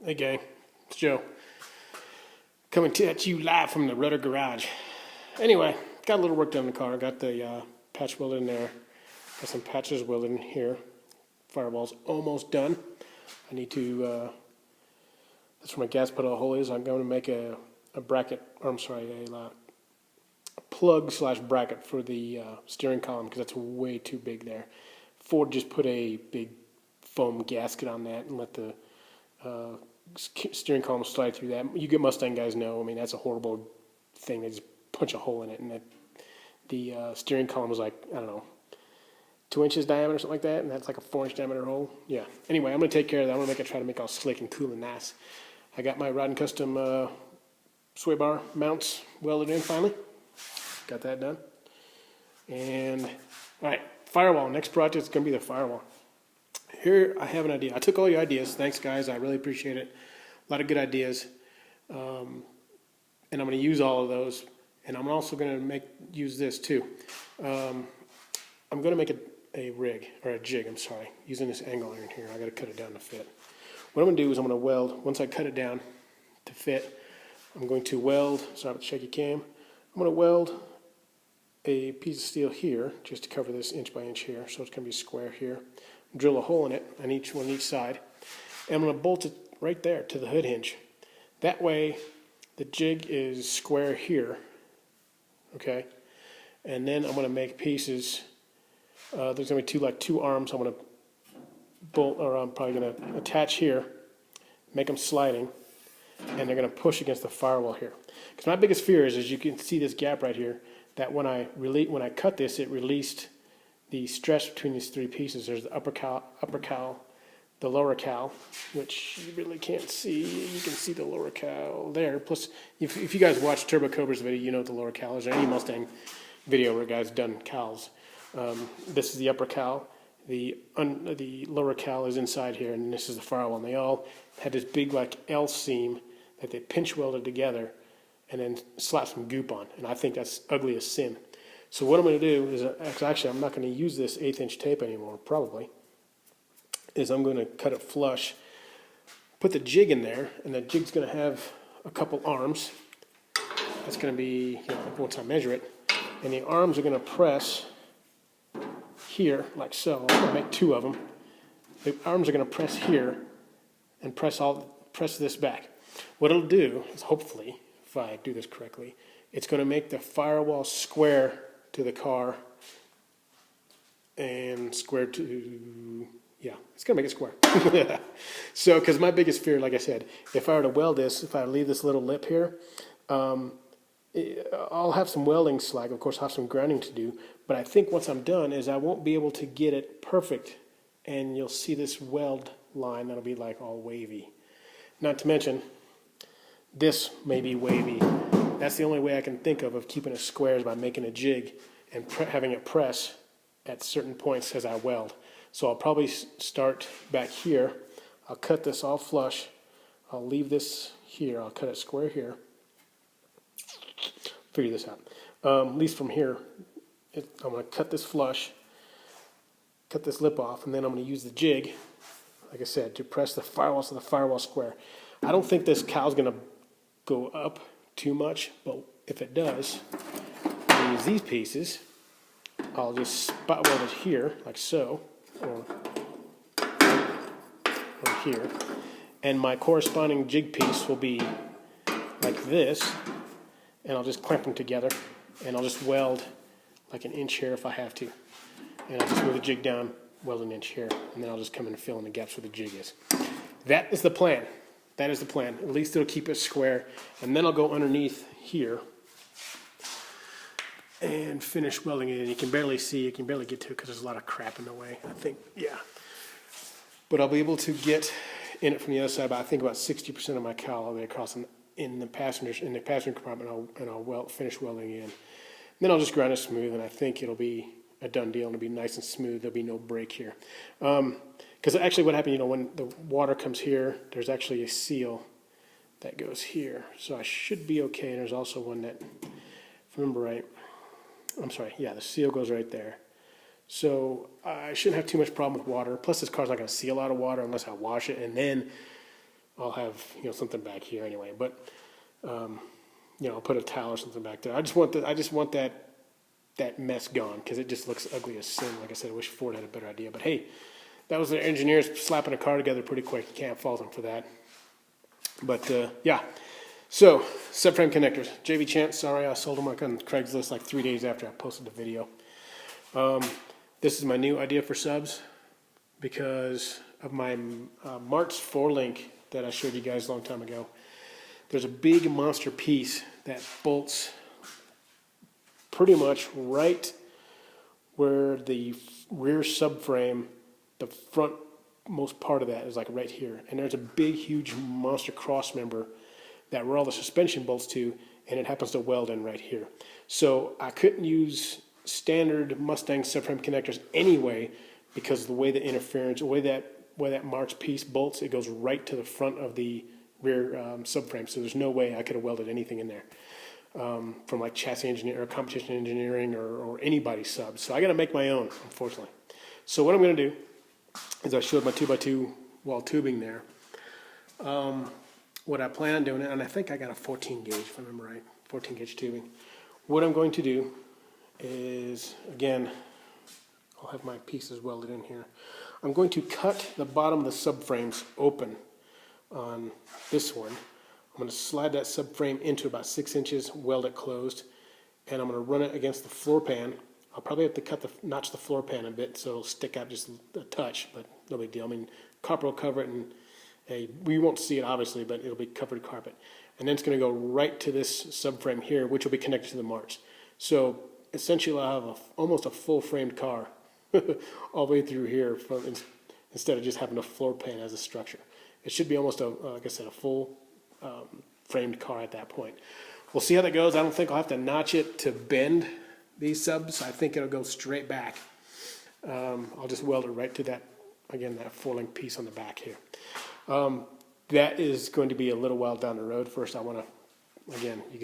Hey gang, it's Joe. Coming at you live from the Rudder Garage. Anyway, got a little work done in the car. Got the patch welded in there. Got some patches welded in here. Firewall's almost done. I need to, that's where my gas pedal hole is. I'm going to make a bracket, or I'm sorry, a plug slash bracket for the steering column because that's way too big there. Ford just put a big foam gasket on that and let the steering column slide through that. You get Mustang guys know. I mean, that's a horrible thing. They just punch a hole in it, and the steering column was like, I don't know, 2 inches diameter or something like that, and that's like a 4-inch diameter hole. Yeah. Anyway, I'm gonna take care of that. I'm gonna try to make it all slick and cool and nice. I got my Rod and Custom sway bar mounts welded in finally. Got that done. And all right, Firewall. Next project is gonna be the Firewall. Here I have an idea. I took all your ideas. Thanks, guys. I really appreciate it. A lot of good ideas. And I'm going to use all of those. And I'm also going to use this too. I'm going to make a rig, or a jig, I'm sorry, using this angle iron here. I got to cut it down to fit. What I'm going to do is I'm going to weld, once I cut it down to fit, I'm going to weld, sorry about the shaky cam, I'm going to weld a piece of steel here, just to cover this inch by inch here. So it's going to be square here. Drill a hole in it on each side, and I'm going to bolt it right there to the hood hinge. That way the jig is square here, okay? And then I'm going to make pieces. There's going to be two arms I'm going to bolt, or I'm probably going to attach here, make them sliding, and they're going to push against the firewall here. Because my biggest fear is, as you can see this gap right here, that when I cut this, it released the stretch between these three pieces. There's the upper cowl, the lower cowl, which you really can't see. You can see the lower cowl there. Plus, if you guys watch Turbo Cobra's video, you know what the lower cowl is, or any Mustang video where a guy's done cowls. This is the upper cowl. The lower cowl is inside here, and this is the firewall. And they all had this big like L seam that they pinch welded together and then slap some goop on. And I think that's ugly as sin. So what I'm going to do is, actually I'm not going to use this 1/8 inch tape anymore, probably, is I'm going to cut it flush, put the jig in there, and the jig's going to have a couple arms. That's going to be, once I measure it, and the arms are going to press here, like so. I'm going to make 2 of them. The arms are going to press here and press this back. What it'll do is, hopefully, if I do this correctly, it's going to make the firewall square to the car and square to, yeah, it's going to make it square. So, because my biggest fear, like I said, if I were to weld this, if I leave this little lip here, I'll have some welding slag, of course, I'll have some grinding to do, but I think once I'm done is I won't be able to get it perfect, and you'll see this weld line that'll be like all wavy. Not to mention, this may be wavy. That's the only way I can think of keeping it square is by making a jig and having it press at certain points as I weld. So I'll probably start back here. I'll cut this all flush. I'll leave this here. I'll cut it square here. Figure this out. At least from here, I'm going to cut this flush, cut this lip off, and then I'm going to use the jig, like I said, to press the firewall so the firewall square. I don't think this cow's going to go up too much, but if it does, I'll use these pieces. I'll just spot weld it here, like so, or here, and my corresponding jig piece will be like this, and I'll just clamp them together, and I'll just weld like 1 inch here if I have to, and I'll just move the jig down, weld 1 inch here, and then I'll just come in and fill in the gaps where the jig is. That is the plan. That is the plan. At least it'll keep it square. And then I'll go underneath here and finish welding it in. You can barely see, you can barely get to it because there's a lot of crap in the way, I think, yeah. But I'll be able to get in it from the other side, but I think about 60% of my cowl all the way across in the passenger compartment, and I'll finish welding in. And then I'll just grind it smooth, and I think it'll be a done deal, and it'll be nice and smooth. There'll be no break here. Because actually what happened, when the water comes here, there's actually a seal that goes here. So I should be okay. And there's also one that, if I remember right, I'm sorry, yeah, the seal goes right there. So I shouldn't have too much problem with water. Plus this car's not going to see a lot of water unless I wash it and then I'll have, you know, something back here anyway. But you know, I'll put a towel or something back there. I just want that mess gone because it just looks ugly as sin. Like I said, I wish Ford had a better idea. But hey, that was their engineers slapping a car together pretty quick. You can't fault them for that. But yeah, so subframe connectors. JV Chance, sorry I sold them like on Craigslist like 3 days after I posted the video. This is my new idea for subs because of my March 4 link that I showed you guys a long time ago. There's a big monster piece that bolts pretty much right where the rear subframe, the front most part of that is like right here. And there's a big, huge monster cross member that where all the suspension bolts to, and it happens to weld in right here. So I couldn't use standard Mustang subframe connectors anyway because of the way the interference, the way that March piece bolts, it goes right to the front of the rear subframe. So there's no way I could have welded anything in there from like chassis engineer or competition engineering or anybody's subs. So I got to make my own, unfortunately. So what I'm going to do is I showed my 2x2 wall tubing there. What I plan on doing, and I think I got a 14 gauge if I remember right, 14 gauge tubing. What I'm going to do is, again, I'll have my pieces welded in here. I'm going to cut the bottom of the subframes open on this one. I'm going to slide that subframe into about 6 inches, weld it closed, and I'm going to run it against the floor pan. I'll probably have to notch the floor pan a bit so it'll stick out just a touch, but no big deal. I mean, copper will cover it, and we won't see it obviously, but it'll be covered carpet. And then it's going to go right to this subframe here, which will be connected to the March. So essentially I'll have almost a full framed car all the way through here instead of just having a floor pan as a structure. It should be almost, like I said, a full framed car at that point. We'll see how that goes. I don't think I'll have to notch it to bend these subs. I think it'll go straight back. I'll just weld it right to that, again, that 4-link piece on the back here. That is going to be a little while down the road. First, I want to, again, you